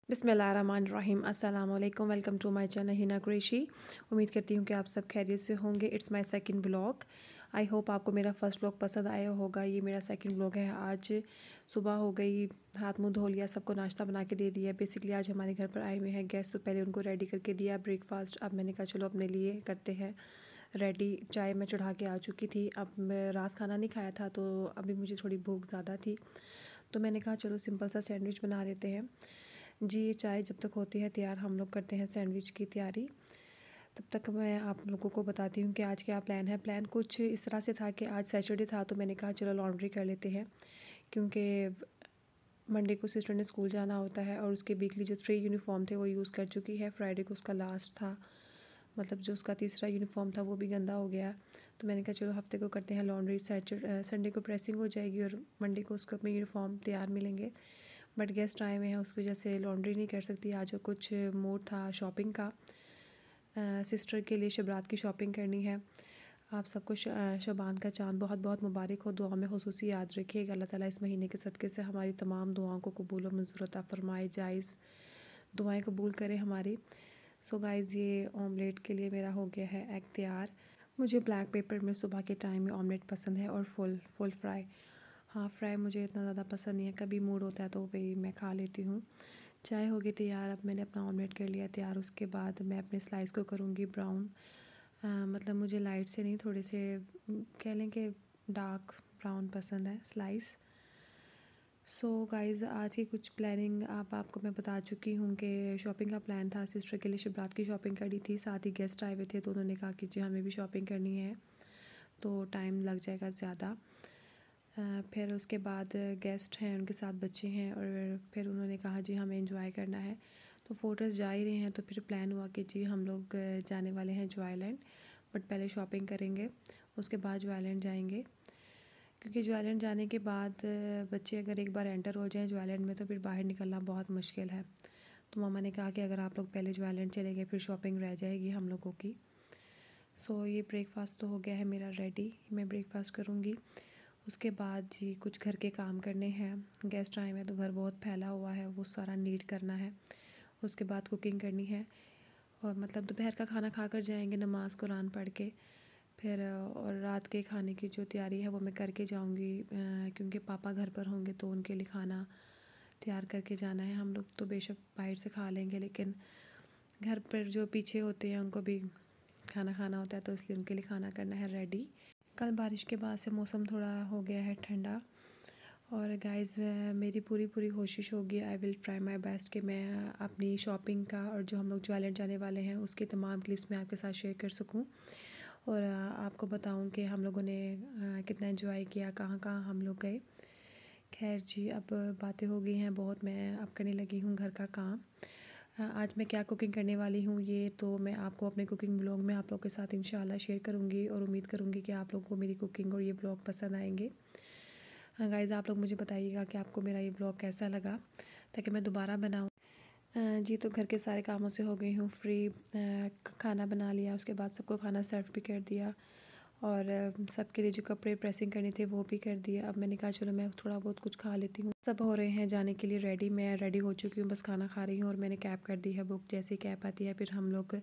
बिस्मिल्लाहिर्रहमानिर्रहीम। अस्सलामुअलैकुम। Welcome to my channel Hina Qureshi. उम्मीद करती हूँ कि आप सब खैरियत से होंगे। It's my second vlog. I hope आपको मेरा फ़र्स्ट व्लॉग पसंद आया होगा। ये मेरा सेकंड व्लॉग है। आज सुबह हो गई, हाथ मुँह धो लिया, सबको नाश्ता बना के दे दिया। बेसिकली आज हमारे घर पर आए हुए हैं गेस्ट, तो पहले उनको रेडी करके दिया ब्रेकफास्ट। अब मैंने कहा चलो अपने लिए करते हैं रेडी। चाय मैं चढ़ा के आ चुकी थी। अब मैं रात खाना नहीं खाया था, तो अभी मुझे थोड़ी भूख ज़्यादा थी, तो मैंने कहा चलो सिंपल सा सैंडविच बना लेते हैं जी। ये चाय जब तक होती है तैयार, हम लोग करते हैं सैंडविच की तैयारी। तब तक मैं आप लोगों को बताती हूँ कि आज क्या प्लान है। प्लान कुछ इस तरह से था कि आज सैटरडे था, तो मैंने कहा चलो लॉन्ड्री कर लेते हैं, क्योंकि मंडे को सिस्टर ने स्कूल जाना होता है और उसके वीकली जो 3 यूनिफॉर्म थे वो यूज़ कर चुकी है। फ्राइडे को उसका लास्ट था, मतलब जो उसका तीसरा यूनिफॉर्म था वो भी गंदा हो गया। तो मैंने कहा चलो हफ्ते को करते हैं लॉन्ड्री। संडे को प्रेसिंग हो जाएगी और मंडे को उसको अपने यूनिफॉर्म तैयार मिलेंगे। बट गेस्ट आए हुए हैं, उस वजह से लॉन्ड्री नहीं कर सकती। आज कुछ मूड था शॉपिंग का, सिस्टर के लिए शबरात की शॉपिंग करनी है। आप सबको शबान का चांद बहुत बहुत मुबारक हो। दुआ में खुसूसी याद रखिएगा। अल्लाह ताला इस महीने के सदक़े से हमारी तमाम दुआओं को कबूल और मंजूर अता फरमाए, जायज़ दुआएं कबूल करे हमारी। सो गाइज़, ये ऑमलेट के लिए मेरा हो गया है एग तैयार। मुझे ब्लैक पेपर में सुबह के टाइम में ऑमलेट पसंद है और फुल फ्राई। हाफ़ फ्राई मुझे इतना ज़्यादा पसंद नहीं है, कभी मूड होता है तो वही मैं खा लेती हूँ। चाय हो गई तैयार। अब मैंने अपना ऑमलेट कर लिया तैयार। उसके बाद मैं अपने स्लाइस को करूँगी ब्राउन। मतलब मुझे लाइट से नहीं, थोड़े से कह लें कि डार्क ब्राउन पसंद है स्लाइस। सो गाइज़, आज की कुछ प्लानिंग आपको मैं बता चुकी हूँ कि शॉपिंग का प्लान था। सिस्टर के लिए शबरात की शॉपिंग करी थी, साथ ही गेस्ट आए हुए थे, तो उन्होंने कहा कि जी हमें भी शॉपिंग करनी है, तो टाइम लग जाएगा ज़्यादा। फिर उसके बाद गेस्ट हैं, उनके साथ बच्चे हैं, और फिर उन्होंने कहा जी हमें एंजॉय करना है, तो फोटोज़ जा ही रहे हैं। तो फिर प्लान हुआ कि जी हम लोग जाने वाले हैं जॉयलैंड, बट पहले शॉपिंग करेंगे, उसके बाद जॉयलैंड जाएंगे। क्योंकि जॉयलैंड जाने के बाद बच्चे अगर एक बार एंटर हो जाएं जॉयलैंड में, तो फिर बाहर निकलना बहुत मुश्किल है। तो मामा ने कहा कि अगर आप लोग पहले जॉयलैंड चले गए, फिर शॉपिंग रह जाएगी हम लोगों की। सो ये ब्रेकफास्ट तो हो गया है मेरा रेडी, मैं ब्रेकफास्ट करूँगी। उसके बाद जी कुछ घर के काम करने हैं। गेस्ट आए हैं तो घर बहुत फैला हुआ है, वो सारा नीट करना है। उसके बाद कुकिंग करनी है, और मतलब दोपहर का खाना खाकर जाएंगे नमाज़ कुरान पढ़ के। फिर और रात के खाने की जो तैयारी है वो मैं करके जाऊंगी, क्योंकि पापा घर पर होंगे तो उनके लिए खाना तैयार करके जाना है। हम लोग तो बेशक बाहर से खा लेंगे, लेकिन घर पर जो पीछे होते हैं उनको भी खाना खाना होता है, तो इसलिए उनके लिए खाना करना है रेडी। कल बारिश के बाद से मौसम थोड़ा हो गया है ठंडा। और गाइज़, मेरी पूरी कोशिश होगी, I will try my best कि मैं अपनी शॉपिंग का और जो हम लोग जॉयलैंड जाने वाले हैं उसकी तमाम क्लिप्स मैं आपके साथ शेयर कर सकूं, और आपको बताऊं कि हम लोगों ने कितना एंजॉय किया, कहाँ कहाँ हम लोग गए। खैर जी, अब बातें हो गई हैं बहुत, मैं अब करने लगी हूँ घर का काम। आज मैं क्या कुकिंग करने वाली हूँ ये तो मैं आपको अपने कुकिंग व्लॉग में आप लोगों के साथ इंशाल्लाह शेयर करूँगी, और उम्मीद करूँगी कि आप लोगों को मेरी कुकिंग और ये व्लॉग पसंद आएंगे। गाइज़, आप लोग मुझे बताइएगा कि आपको मेरा ये व्लॉग कैसा लगा, ताकि मैं दोबारा बनाऊँ। जी, तो घर के सारे कामों से हो गई हूँ फ्री। खाना बना लिया, उसके बाद सबको खाना सर्व भी कर दिया, और सबके लिए जो कपड़े प्रेसिंग करने थे वो भी कर दिया। अब मैंने कहा चलो मैं थोड़ा बहुत कुछ खा लेती हूँ। सब हो रहे हैं जाने के लिए रेडी, मैं रेडी हो चुकी हूँ, बस खाना खा रही हूँ, और मैंने कैब कर दी है बुक। जैसे कैब आती है फिर हम लोग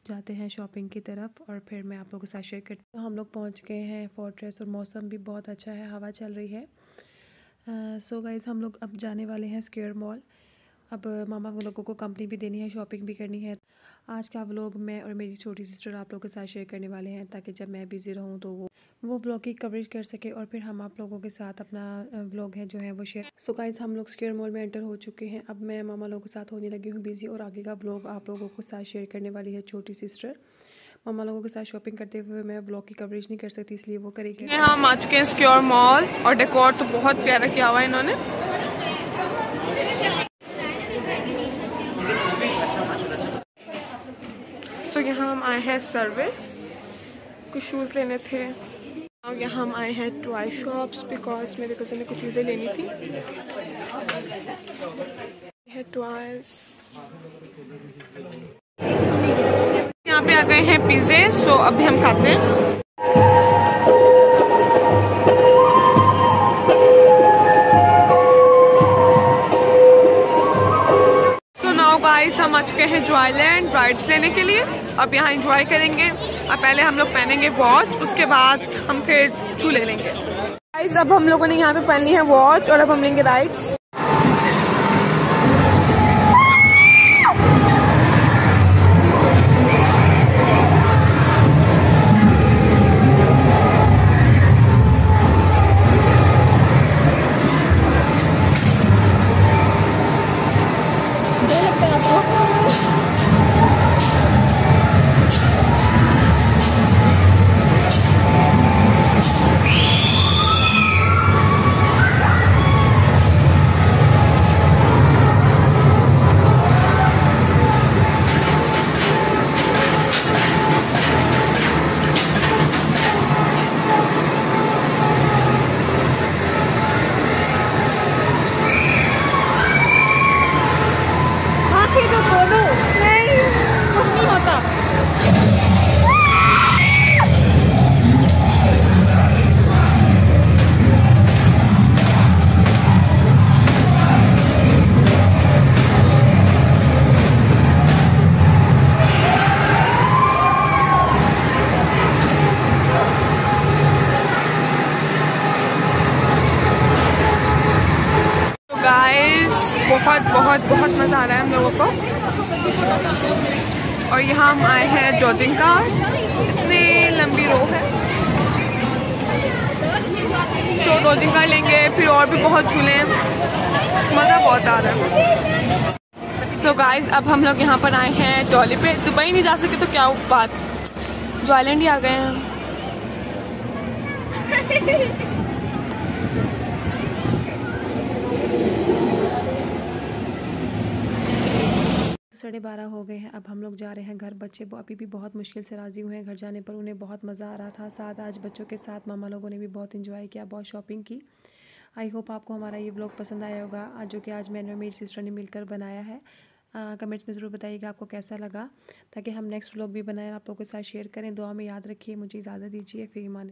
जाते हैं शॉपिंग की तरफ, और फिर मैं आप लोगों के साथ शेयर करती हूँ। तो हम लोग पहुँच गए हैं फोर्ट्रेस, और मौसम भी बहुत अच्छा है, हवा चल रही है। सो गाइज़, हम लोग अब जाने वाले हैं स्क्वायर मॉल। अब मामा वो लोगों को कंपनी भी देनी है, शॉपिंग भी करनी है। आज का व्लॉग मैं और मेरी छोटी सिस्टर आप लोगों के साथ शेयर करने वाले हैं, ताकि जब मैं बिज़ी रहूँ तो वो व्लॉग की कवरेज कर सके, और फिर हम आप लोगों के साथ अपना व्लॉग है जो है वो शेयर। सो गाइज़, हम लोग स्क्वायर मॉल में एंटर हो चुके हैं। अब मैं मामा लोगों के साथ होने लगी हूँ बिज़ी, और आगे का व्लॉग आप लोगों के साथ शेयर करने वाली है छोटी सिस्टर। मामा लोगों के साथ शॉपिंग करते हुए मैं व्लॉग की कवरेज नहीं कर सकती, इसलिए वो करेंगे। हम आ चुके हैं स्क्वायर मॉल, और डेकोर तो बहुत प्यारा किया हुआ है इन्होंने। तो यहाँ हम आए हैं सर्विस, कुछ शूज़ लेने थे, और यहाँ हम आए हैं टॉय शॉप्स, बिकॉज मेरे कज़न ने कुछ चीज़ें लेनी थी। है टॉयज, यहाँ पे आ गए हैं पिज़्ज़े, सो अभी हम खाते हैं। चुके हैं जॉयलैंड राइड्स लेने के लिए। अब यहाँ एंजॉय करेंगे। अब पहले हम लोग पहनेंगे वॉच, उसके बाद हम फिर झूले लेंगे। गाइस अब हम लोगों ने यहाँ पे पहन ली है वॉच और अब हम लेंगे राइड्स। बहुत बहुत बहुत मज़ा आ रहा है हम लोगों को। और यहाँ हम आए हैं डॉजिंग कार, इतनी लंबी रो है। तो डॉजिंग कार लेंगे, फिर और भी बहुत झूले हैं, मज़ा बहुत आ रहा है। सो गाइज अब हम लोग यहाँ पर आए हैं डॉली पे। दुबई नहीं जा सके तो क्या बात, जॉयलैंड ही आ गए हैं। 12:30 हो गए हैं। अब हम लोग जा रहे हैं घर। बच्चे अभी भी बहुत मुश्किल से राज़ी हुए हैं घर जाने पर। उन्हें बहुत मज़ा आ रहा था। साथ आज बच्चों के साथ मामा लोगों ने भी बहुत इंजॉय किया, बहुत शॉपिंग की। आई होप आपको हमारा ये व्लॉग पसंद आया होगा, आज जो कि आज मैंने और मेरी सिस्टर ने मिलकर बनाया है। कमेंट्स में ज़रूर बताइएगा आपको कैसा लगा, ताकि हम नेक्स्ट व्लॉग भी बनाएं, आप लोगों के साथ शेयर करें। दुआ में याद रखिए। मुझे इजाज़त दीजिए। फिर ईमान।